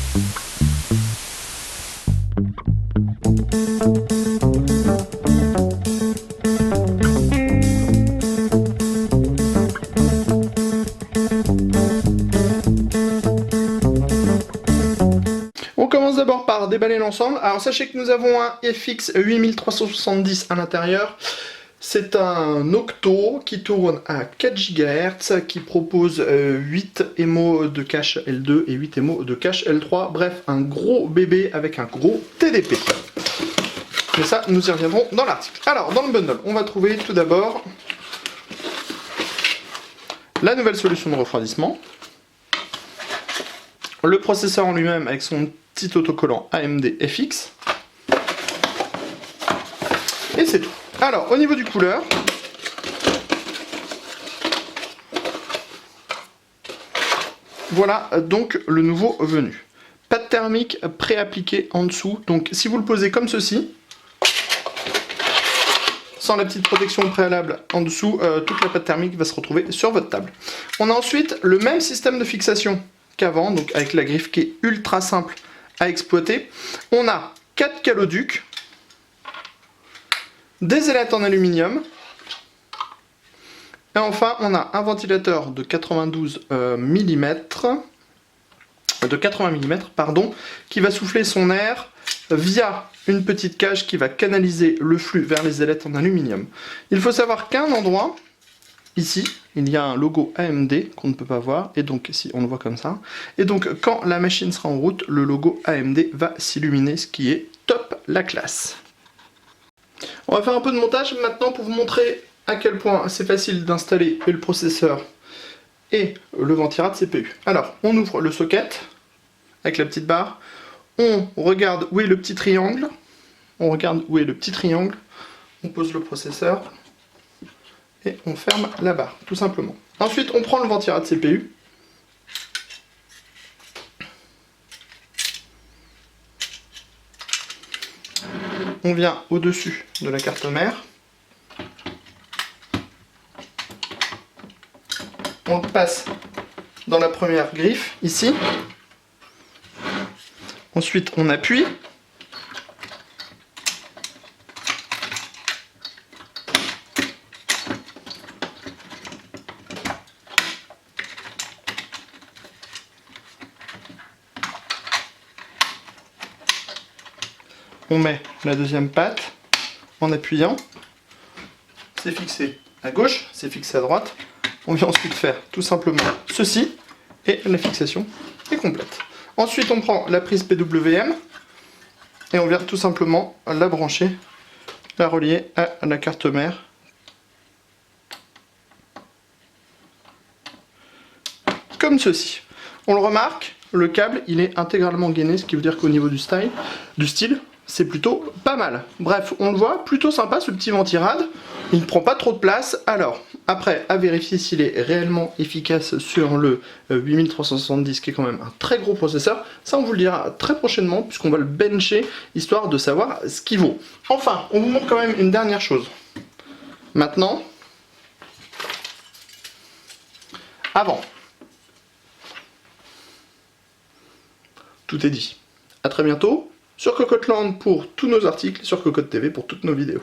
On commence d'abord par déballer l'ensemble. Alors sachez que nous avons un FX 8370 à l'intérieur. C'est un octo qui tourne à 4 GHz, qui propose 8 émaux de cache L2 et 8 émaux de cache L3. Bref, un gros bébé avec un gros TDP. Mais ça, nous y reviendrons dans l'article. Alors, dans le bundle, on va trouver tout d'abord la nouvelle solution de refroidissement, le processeur en lui-même avec son petit autocollant AMD FX, et c'est tout. Alors, au niveau du couleur, voilà donc le nouveau venu. Pâte thermique pré-appliquée en dessous, donc si vous le posez comme ceci, sans la petite protection préalable en dessous, toute la pâte thermique va se retrouver sur votre table. On a ensuite le même système de fixation qu'avant, donc avec la griffe qui est ultra simple à exploiter. On a 4 caloducs, des ailettes en aluminium, et enfin on a un ventilateur de 92 mm, de 80 mm, pardon, qui va souffler son air via une petite cage qui va canaliser le flux vers les ailettes en aluminium. Il faut savoir qu'à un endroit, ici, il y a un logo AMD qu'on ne peut pas voir, et donc si on le voit comme ça, et donc quand la machine sera en route, le logo AMD va s'illuminer, ce qui est top la classe. On va faire un peu de montage maintenant pour vous montrer à quel point c'est facile d'installer le processeur et le ventirad CPU. Alors, on ouvre le socket avec la petite barre, on regarde où est le petit triangle, on pose le processeur et on ferme la barre, tout simplement. Ensuite, on prend le ventirad CPU, on vient au-dessus de la carte mère, on le passe dans la première griffe, ici. Ensuite, on appuie. On met la deuxième patte en appuyant. C'est fixé à gauche, c'est fixé à droite. On vient ensuite faire tout simplement ceci et la fixation est complète. Ensuite, on prend la prise PWM et on vient tout simplement la brancher, la relier à la carte mère. Comme ceci. On le remarque, le câble il est intégralement gainé, ce qui veut dire qu'au niveau du style, c'est plutôt pas mal. Bref, on le voit, plutôt sympa ce petit ventirad. Il ne prend pas trop de place. Alors, après, à vérifier s'il est réellement efficace sur le 8370, qui est quand même un très gros processeur. Ça, on vous le dira très prochainement, puisqu'on va le bencher, histoire de savoir ce qu'il vaut. Enfin, on vous montre quand même une dernière chose. Maintenant, avant. Tout est dit. A très bientôt sur Cocotte Land pour tous nos articles, sur Cocotte TV pour toutes nos vidéos.